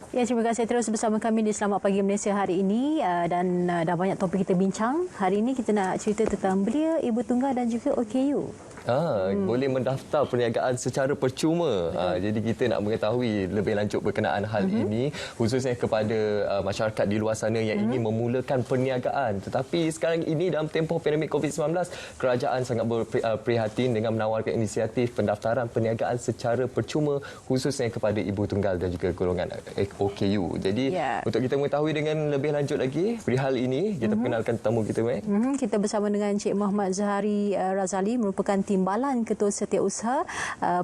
Ya, terima kasih terus bersama kami di Selamat Pagi Malaysia hari ini dan dah banyak topik kita bincang. Hari ini kita nak cerita tentang belia, ibu tunggal dan juga OKU. Boleh mendaftar perniagaan secara percuma. Jadi kita nak mengetahui lebih lanjut berkenaan hal ini, khususnya kepada masyarakat di luar sana yang ingin memulakan perniagaan. Tetapi sekarang ini dalam tempoh pandemik COVID-19, kerajaan sangat berprihatin dengan menawarkan inisiatif pendaftaran perniagaan secara percuma khususnya kepada ibu tunggal dan juga golongan OKU. Jadi untuk kita mengetahui dengan lebih lanjut lagi perihal ini, kita perkenalkan tetamu kita, Mek. Kita bersama dengan Encik Muhammad Zahari Razali, merupakan Timbalan Ketua Setiausaha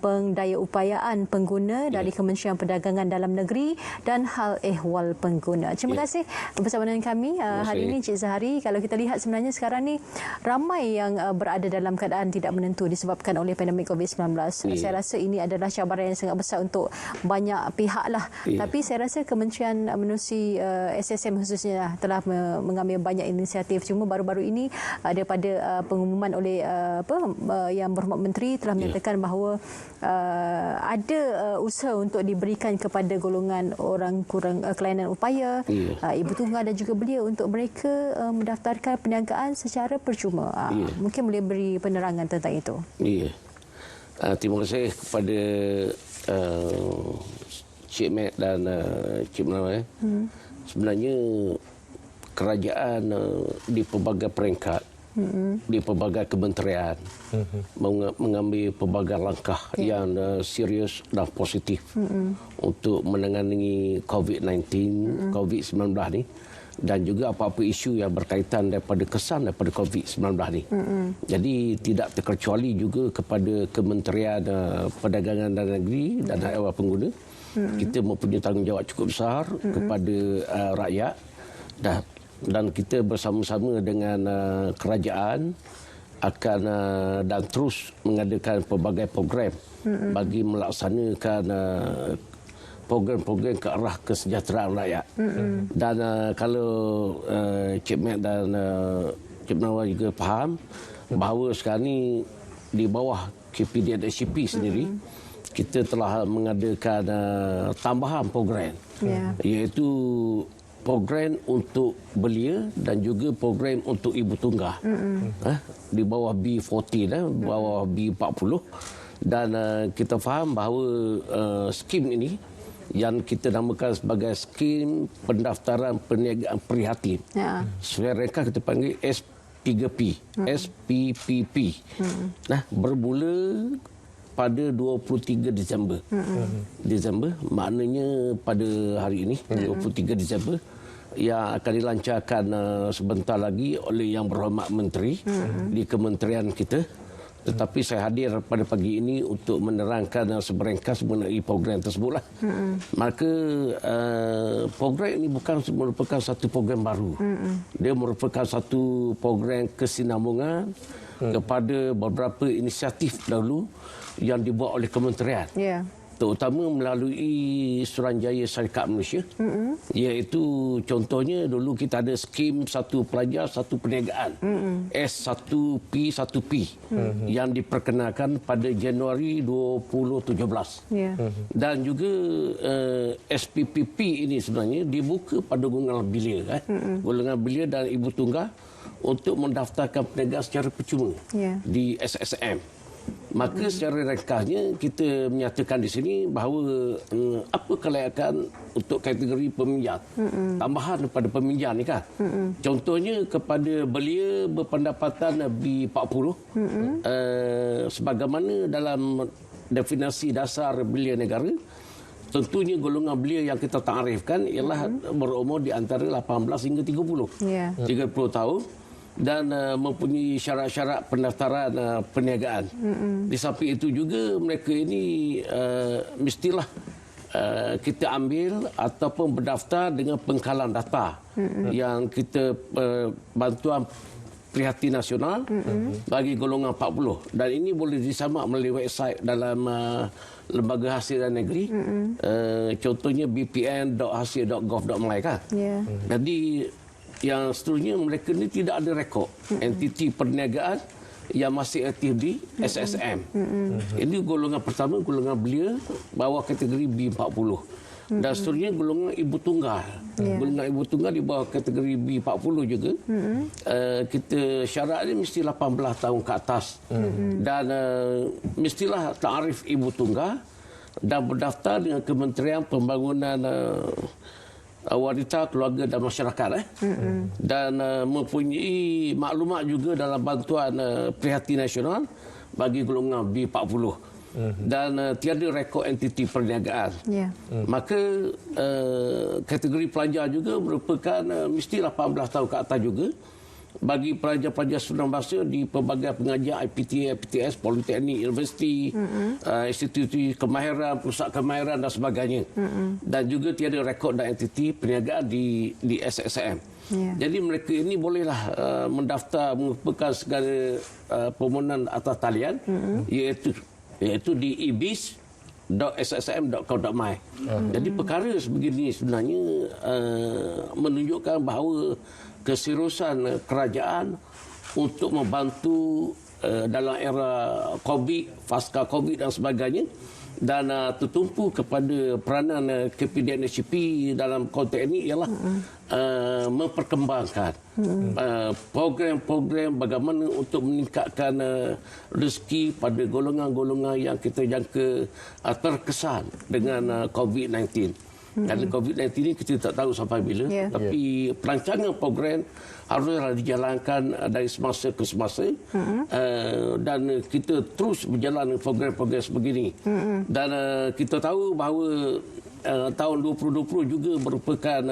Pendayaupayaan Pengguna dari Kementerian Perdagangan Dalam Negeri dan Hal Ehwal Pengguna. Terima kasih bersama dengan kami hari ini, Encik Zahari. Kalau kita lihat sebenarnya sekarang ni ramai yang berada dalam keadaan tidak menentu disebabkan oleh pandemik COVID-19. Saya rasa ini adalah cabaran yang sangat besar untuk banyak pihak lah. Tapi saya rasa Kementerian Menerusi SSM khususnya telah mengambil banyak inisiatif. Cuma baru-baru ini daripada pengumuman oleh yang berhormat Menteri telah menyatakan bahawa ada usaha untuk diberikan kepada golongan orang kurang kelainan upaya, ibu tunggal dan juga belia untuk mereka mendaftarkan perniagaan secara percuma. Mungkin boleh beri penerangan tentang itu. Terima kasih kepada Cik Mek dan Cik Menawar. Sebenarnya kerajaan di pelbagai peringkat, di pelbagai kementerian mengambil pelbagai langkah yang serius dan positif untuk menangani COVID-19, COVID-19 ni, dan juga apa-apa isu yang berkaitan daripada kesan daripada COVID-19 ni. Jadi tidak terkecuali juga kepada Kementerian Perdagangan Dalam Negeri dan Hal Ehwal Pengguna. Kita mempunyai tanggungjawab cukup besar kepada rakyat, dan kita bersama-sama dengan kerajaan akan dan terus mengadakan pelbagai program bagi melaksanakan program-program ke arah kesejahteraan rakyat. Dan kalau Cik Mek dan Cik Menawar juga faham bahawa sekarang ni di bawah KPD dan SCP sendiri, kita telah mengadakan tambahan program, iaitu program untuk belia dan juga program untuk ibu tunggal di bawah B14, bawah B40. Dan kita faham bahawa skim ini yang kita namakan sebagai skim pendaftaran perniagaan prihatin, sesuai reka kita panggil S3P, SPPP. Bermula pada 23 Disember. Desember, maknanya pada hari ini, 23 Disember, yang akan dilancarkan sebentar lagi oleh Yang Berhormat Menteri di kementerian kita. Tetapi saya hadir pada pagi ini untuk menerangkan seberengkas mengenai program tersebutlah. Maka program ini bukan merupakan satu program baru. Dia merupakan satu program kesinambungan kepada beberapa inisiatif dahulu yang dibuat oleh kementerian, terutama melalui Suruhanjaya Syarikat Malaysia, iaitu contohnya dulu kita ada skim satu pelajar satu perniagaan, S1P 1P, yang diperkenalkan pada Januari 2017. Dan juga SPPP ini sebenarnya dibuka pada golongan belia, golongan belia dan ibu tunggal untuk mendaftarkan perniagaan secara percuma di SSM. Maka secara ringkasnya kita menyatakan di sini bahawa apa kelayakan untuk kategori peminjam, tambahan daripada peminjam ni kan. Contohnya kepada belia berpendapatan B40, sebagaimana dalam definisi dasar belia negara, tentunya golongan belia yang kita takrifkan ialah berumur di antara 18 hingga 30 tahun dan mempunyai syarat-syarat pendaftaran perniagaan. Di samping itu juga mereka ini mestilah kita ambil ataupun berdaftar dengan pengkalan data yang kita bantuan prihatin nasional bagi golongan 40, dan ini boleh disamak melalui website dalam lembaga hasil dan negeri, contohnya bpn.hasil.gov.my kan. Jadi yang seterusnya mereka ni tidak ada rekod entiti perniagaan yang masih aktif di SSM. Ini golongan pertama, golongan belia bawah kategori B40. dan seterusnya golongan ibu tunggal. Golongan ibu tunggal di bawah kategori B40 juga. Kita syaratnya mesti 18 tahun ke atas. Dan mestilah takrif ibu tunggal dan berdaftar dengan Kementerian Pembangunan Wanita, Keluarga dan Masyarakat. Dan mempunyai maklumat juga dalam bantuan Prihatin Nasional bagi golongan B40. Dan tiada rekod entiti perniagaan. Maka kategori pelajar juga merupakan mesti 18 tahun ke atas juga bagi pelajar-pelajar sunang bahasa di pelbagai pengajian IPTA, IPTS, Politeknik, Universiti, institusi kemahiran, pusat kemahiran dan sebagainya. Dan juga tiada rekod dan entiti perniagaan di SSM. Jadi mereka ini bolehlah mendaftar mengumpulkan segala permohonan atas talian iaitu di ibis.ssm.co.my. Jadi perkara sebegini sebenarnya menunjukkan bahawa keseriusan kerajaan untuk membantu dalam era COVID, pasca COVID dan sebagainya, dan tertumpu kepada peranan KPDNSCP dalam konteks ini ialah memperkembangkan program-program bagaimana untuk meningkatkan rezeki pada golongan-golongan yang kita jangka terkesan dengan COVID-19. Kerana COVID-19 ini kita tak tahu sampai bila, tapi perancangan program haruslah dijalankan dari semasa ke semasa, dan kita terus berjalan program-program sebegini. Dan kita tahu bahawa tahun 2020 juga merupakan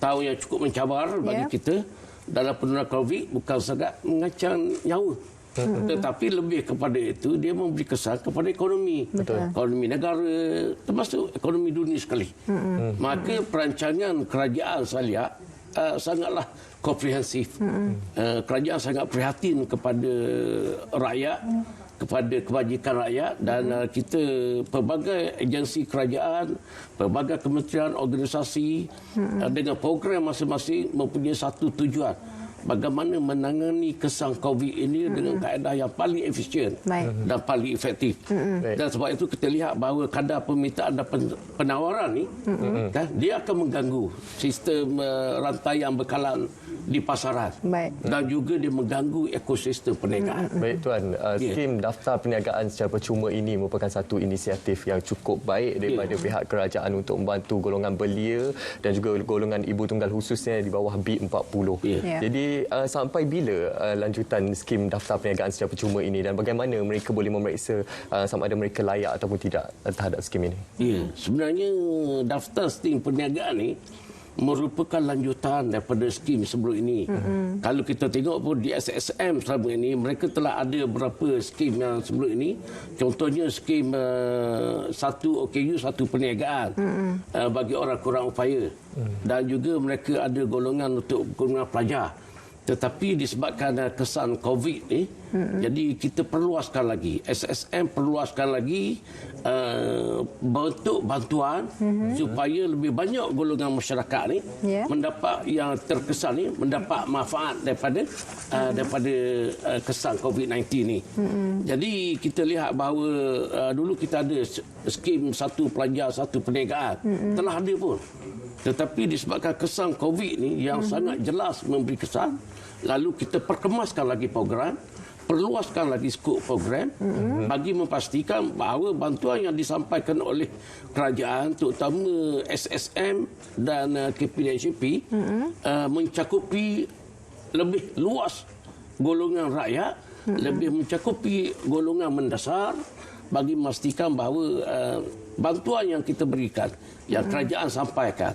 tahun yang cukup mencabar bagi kita dalam penurunan COVID, bukan sahaja mengancam nyawa. Tetapi lebih kepada itu, dia memberi kesan kepada ekonomi. Ekonomi negara, termasuk ekonomi dunia sekali. Maka perancangan kerajaan saya lihat sangatlah komprehensif. Kerajaan sangat prihatin kepada rakyat, kepada kebajikan rakyat, dan kita pelbagai agensi kerajaan, pelbagai kementerian, organisasi dengan program masing-masing mempunyai satu tujuan: bagaimana menangani kesan COVID ini dengan kaedah yang paling efisien dan paling efektif. Dan sebab itu kita lihat bahawa kadar permintaan dan penawaran ni kan, dia akan mengganggu sistem rantaian bekalan di pasaran. Dan juga dia mengganggu ekosistem perniagaan. Baik Tuan, skim daftar perniagaan secara percuma ini merupakan satu inisiatif yang cukup baik daripada pihak kerajaan untuk membantu golongan belia dan juga golongan ibu tunggal khususnya di bawah B40. Jadi sampai bila lanjutan skim daftar perniagaan secara percuma ini, dan bagaimana mereka boleh memeriksa sama ada mereka layak ataupun tidak terhadap skim ini? Sebenarnya daftar skim perniagaan ni merupakan lanjutan daripada skim sebelum ini. Kalau kita tengok pun di SSM selama ini, mereka telah ada beberapa skim yang sebelum ini. Contohnya skim satu OKU, satu perniagaan bagi orang kurang upaya. Dan juga mereka ada golongan untuk golongan pelajar. Tetapi disebabkan kesan COVID ni, jadi kita perluaskan lagi. SSM perluaskan lagi bentuk bantuan supaya lebih banyak golongan masyarakat ni mendapat yang terkesan ni, mendapat manfaat daripada kesan COVID-19 ni. Jadi kita lihat bahawa dulu kita ada skim satu pelajar, satu perniagaan. Telah ada pun. Tetapi disebabkan kesan COVID ni yang sangat jelas memberi kesan, lalu kita perkemaskan lagi program, perluaskan lagi skop program bagi memastikan bahawa bantuan yang disampaikan oleh kerajaan, terutama SSM dan KPDNCP, mencakupi lebih luas golongan rakyat, lebih mencakupi golongan mendasar, bagi memastikan bahawa bantuan yang kita berikan, yang kerajaan sampaikan,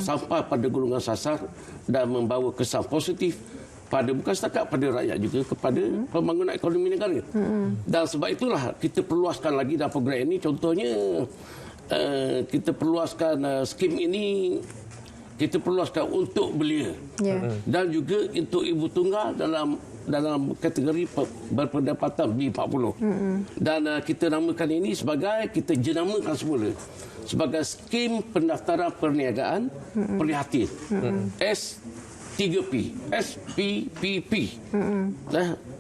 sampai pada golongan sasar dan membawa kesan positif pada bukan setakat pada rakyat, juga kepada pembangunan ekonomi negara. Dan sebab itulah kita perluaskan lagi dalam program ini. Contohnya kita perluaskan skim ini, kita perluaskan untuk belia dan juga untuk ibu tunggal dalam kategori berpendapatan B40. Dan kita namakan ini sebagai, kita jenamakan semula sebagai skim pendaftaran perniagaan prihatin. 3P, SPPP.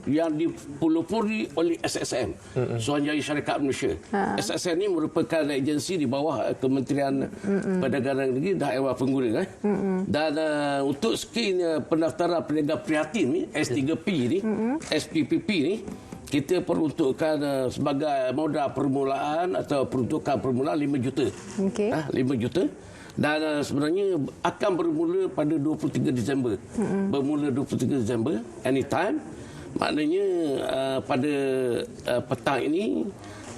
Yang dipelopori oleh SSM, Suruhanjaya Syarikat Malaysia. SSM ini merupakan agensi di bawah Kementerian Perdagangan Negeri dan Ehwal Pengguna. Dan untuk skim pendaftaran peniaga prihatin ni, S3P ni, SPPP ni, kita peruntukkan sebagai modal permulaan atau peruntukan permulaan 5 juta. 5 juta. Dan sebenarnya akan bermula pada 23 Disember. Bermula 23 Disember, anytime. Maknanya pada petang ini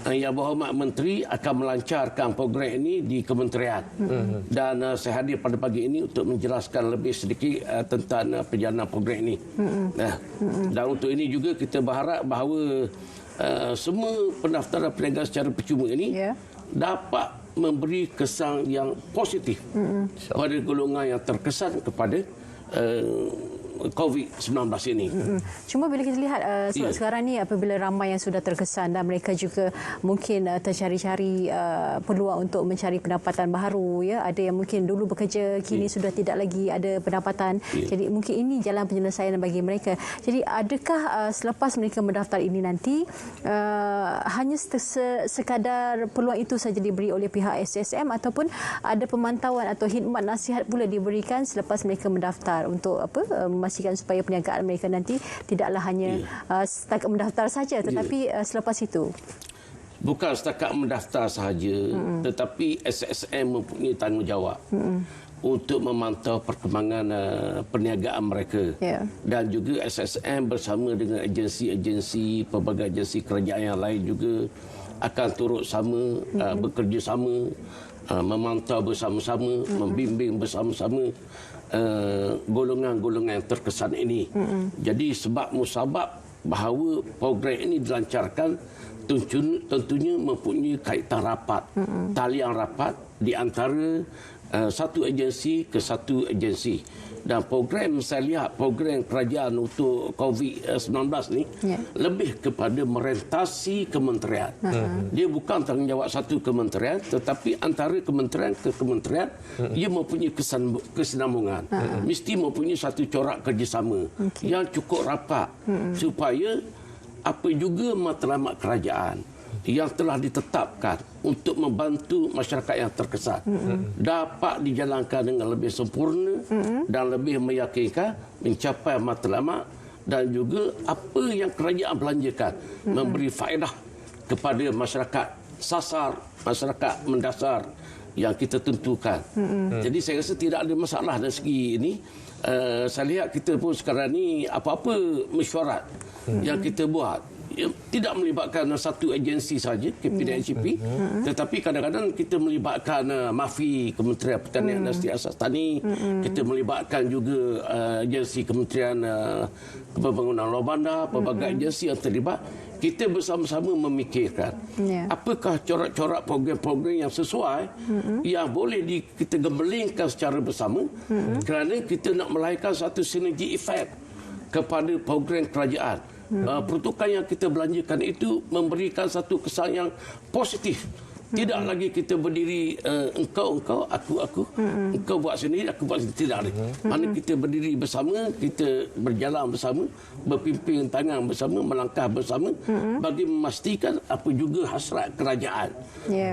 Yang Berhormat Menteri akan melancarkan program ini di Kementerian. Dan saya hadir pada pagi ini untuk menjelaskan lebih sedikit tentang perjalanan program ini. Dan untuk ini juga kita berharap bahawa semua pendaftaran perniagaan secara percuma ini dapat memberi kesan yang positif kepada golongan yang terkesan kepada COVID-19 ini. Cuma bila kita lihat sekarang ni apabila ramai yang sudah terkesan dan mereka juga mungkin tercari-cari peluang untuk mencari pendapatan baru, ya, ada yang mungkin dulu bekerja kini sudah tidak lagi ada pendapatan. Jadi mungkin ini jalan penyelesaian bagi mereka. Jadi adakah selepas mereka mendaftar ini nanti hanya sekadar peluang itu saja diberi oleh pihak SSM ataupun ada pemantauan atau khidmat nasihat pula diberikan selepas mereka mendaftar untuk memastikan supaya perniagaan mereka nanti tidaklah hanya setakat mendaftar saja tetapi selepas itu? Bukan setakat mendaftar sahaja, tetapi SSM mempunyai tanggungjawab untuk memantau perkembangan perniagaan mereka. Dan juga SSM bersama dengan agensi-agensi, pelbagai agensi kerajaan yang lain juga akan turut sama, bekerjasama, memantau bersama-sama, membimbing bersama-sama golongan-golongan yang terkesan ini. Jadi sebab musabab bahawa program ini dilancarkan tentunya mempunyai kaitan rapat, talian rapat di antara satu agensi ke satu agensi. Dan program, saya lihat program kerajaan untuk COVID-19 ni lebih kepada merentasi kementerian. Dia bukan tanggungjawab satu kementerian, tetapi antara kementerian ke kementerian ia mempunyai kesinambungan. Mesti mempunyai satu corak kerjasama yang cukup rapat supaya apa juga matlamat kerajaan yang telah ditetapkan untuk membantu masyarakat yang terkesan dapat dijalankan dengan lebih sempurna dan lebih meyakinkan mencapai matlamat, dan juga apa yang kerajaan belanjakan memberi faedah kepada masyarakat sasar, masyarakat mendasar yang kita tentukan. Jadi saya rasa tidak ada masalah dari segi ini. Saya lihat kita pun sekarang ni apa-apa mesyuarat yang kita buat tidak melibatkan satu agensi saja, KPDNCP, tetapi kadang-kadang kita melibatkan MAFI, Kementerian Pertanian dan Siasat Tani, kita melibatkan juga agensi Kementerian Pembangunan Luar Bandar, pelbagai agensi yang terlibat. Kita bersama-sama memikirkan apakah corak-corak program-program yang sesuai yang boleh kita gembelingkan secara bersama, kerana kita nak melahirkan satu sinergi efek kepada program kerajaan. Peruntukan yang kita belanjakan itu memberikan satu kesan yang positif. Tidak lagi kita berdiri engkau, aku, engkau buat sendiri, aku buat sendiri. Tidak lagi. Mana kita berdiri bersama, kita berjalan bersama, berpimpin tangan bersama, melangkah bersama bagi memastikan apa juga hasrat kerajaan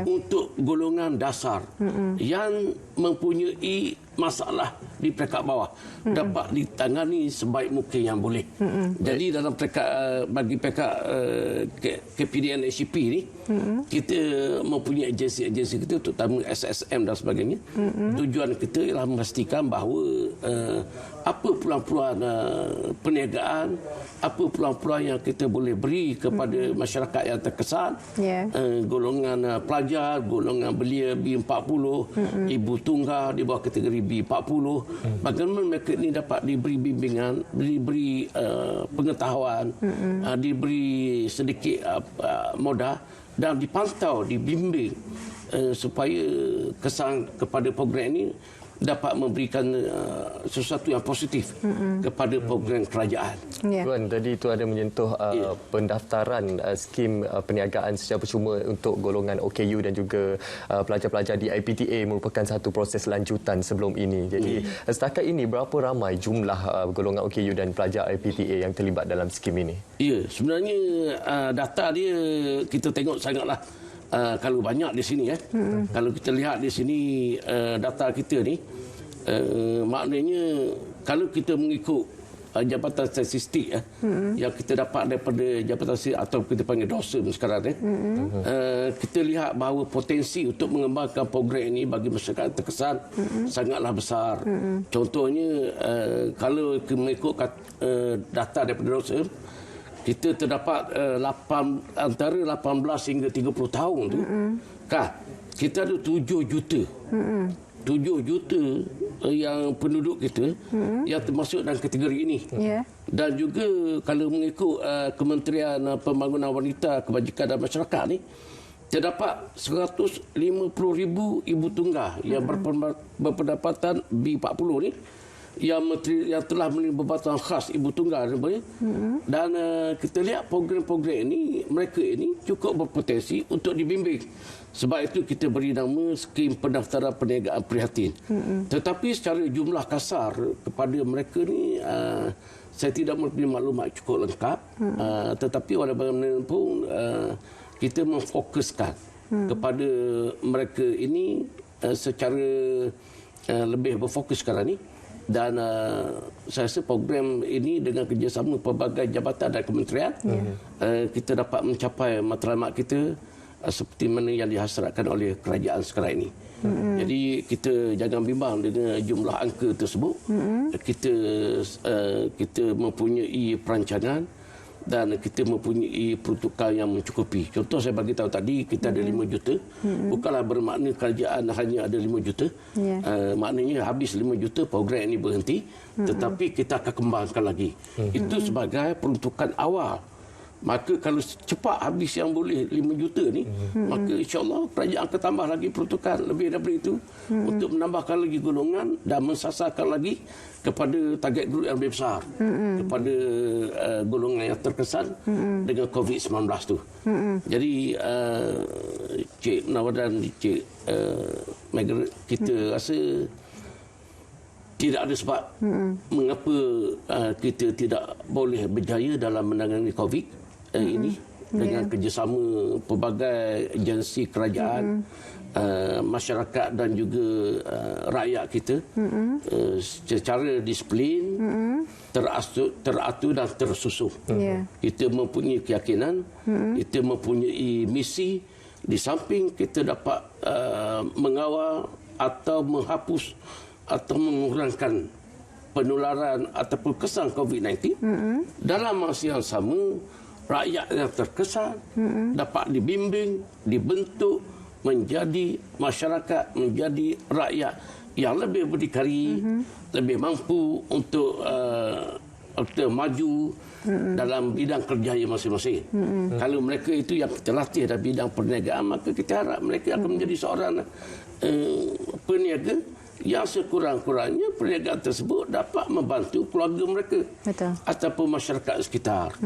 untuk golongan dasar yang mempunyai masalah di peringkat bawah dapat ditangani sebaik mungkin yang boleh. Jadi dalam peringkat bagi peringkat KPDN SCP ni kita mempunyai agensi-agensi kita, terutama SSM dan sebagainya. Tujuan kita ialah memastikan bahawa apa peluang-peluang perniagaan, apa peluang-peluang yang kita boleh beri kepada masyarakat yang terkesan, golongan pelajar, golongan belia B40, ibu tunggal di bawah kategori B40, bagaimana mereka ini dapat diberi bimbingan, diberi pengetahuan, diberi sedikit modal dan dipantau, dibimbing supaya kesan kepada program ini dapat memberikan sesuatu yang positif kepada program kerajaan. Ya. Tuan, tadi itu ada menyentuh pendaftaran skim perniagaan secara percuma untuk golongan OKU dan juga pelajar-pelajar di IPTA merupakan satu proses lanjutan sebelum ini. Jadi setakat ini berapa ramai jumlah golongan OKU dan pelajar IPTA yang terlibat dalam skim ini? Ya, sebenarnya data dia kita tengok sangatlah kalau banyak di sini Kalau kita lihat di sini data kita ni maknanya kalau kita mengikut Jabatan Statistik yang kita dapat daripada Jabatan Statistik atau kita panggil DOSM sekarang kita lihat bahawa potensi untuk mengembangkan program ini bagi masyarakat terkesan sangatlah besar. Contohnya kalau mengikut data daripada DOSM, kita terdapat antara 18 hingga 30 tahun tu kan kita ada 7 juta 7 juta yang penduduk kita yang termasuk dalam kategori ini. Dan juga kalau mengikut Kementerian Pembangunan Wanita, Kebajikan dan Masyarakat ni terdapat 150,000 ibu tunggal yang berpendapatan B40 ni yang telah menerima bantuan khas ibu tunggal dan kita lihat program-program ini mereka ini cukup berpotensi untuk dibimbing. Sebab itu kita beri nama skim pendaftaran perniagaan prihatin. Tetapi secara jumlah kasar kepada mereka ni saya tidak mempunyai maklumat cukup lengkap, tetapi walaupun kita memfokuskan kepada mereka ini secara lebih berfokus sekarang ni. Dan saya rasa program ini dengan kerjasama pelbagai jabatan dan kementerian kita dapat mencapai matlamat kita seperti mana yang dihasratkan oleh kerajaan sekarang ini. Jadi kita jangan bimbang dengan jumlah angka tersebut. Kita mempunyai perancangan dan kita mempunyai peruntukan yang mencukupi. Contoh saya bagi tahu tadi kita ada 5 juta. Bukanlah bermakna kerajaan hanya ada 5 juta. Maknanya habis 5 juta program ini berhenti, tetapi kita akan kembangkan lagi. Itu sebagai peruntukan awal. Maka kalau cepat habis yang boleh 5 juta ni, maka insya-Allah kerajaan akan tambah lagi peruntukan lebih daripada itu untuk menambahkan lagi golongan dan mensasarkan lagi kepada target grup yang lebih besar, kepada golongan yang terkesan dengan COVID-19 tu. Jadi Cik Munawar dan Cik Margaret, kita rasa tidak ada sebab mengapa kita tidak boleh berjaya dalam menangani COVID ini dengan kerjasama pelbagai agensi kerajaan, masyarakat dan juga rakyat kita secara disiplin, teratur dan tersusun. Kita mempunyai keyakinan, kita mempunyai misi, di samping kita dapat mengawal atau menghapus atau mengurangkan penularan ataupun kesan COVID-19 dalam masa yang sama rakyat yang terkesan dapat dibimbing, dibentuk menjadi masyarakat, menjadi rakyat yang lebih berdikari, lebih mampu untuk maju dalam bidang kerjaya masing-masing. Kalau mereka itu yang kita latih dalam bidang perniagaan, maka kita harap mereka akan menjadi seorang peniaga yang sekurang-kurangnya perniagaan tersebut dapat membantu keluarga mereka. Betul. Ataupun masyarakat sekitar.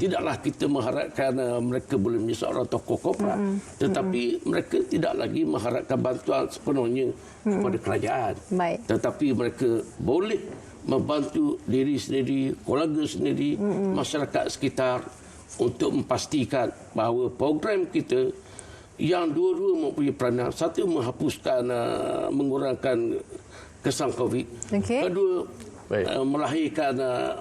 Tidaklah kita mengharapkan mereka boleh menjadi seorang tokoh korporat, tetapi mereka tidak lagi mengharapkan bantuan sepenuhnya kepada kerajaan. Baik. Tetapi mereka boleh membantu diri sendiri, keluarga sendiri, masyarakat sekitar untuk memastikan bahawa program kita yang dua-dua mempunyai peranan. Satu, menghapuskan, mengurangkan kesan COVID. Kedua, melahirkan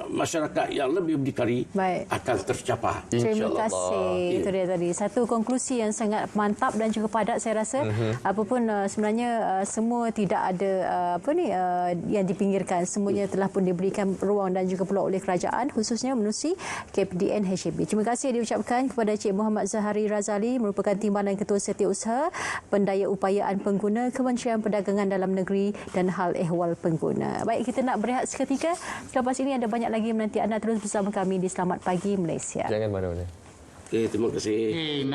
masyarakat yang lebih berdikari akan tercapai. Terima kasih. Itu dia tadi. Satu konklusi yang sangat mantap dan juga padat saya rasa. Apapun sebenarnya semua tidak ada yang dipinggirkan. Semuanya telah pun diberikan ruang dan juga peluang oleh kerajaan khususnya menerusi KPDN HAB. Terima kasih diucapkan kepada Cik Muhammad Zahari Razali merupakan Timbalan Ketua Setiausaha Pendaya Upayaan Pengguna Kementerian Perdagangan Dalam Negeri dan Hal Ehwal Pengguna. Baik, kita nak berehat seketika. Selepas ini ada banyak lagi menanti anda terus bersama kami di Selamat Pagi Malaysia. Jangan mana-mana. Terima kasih.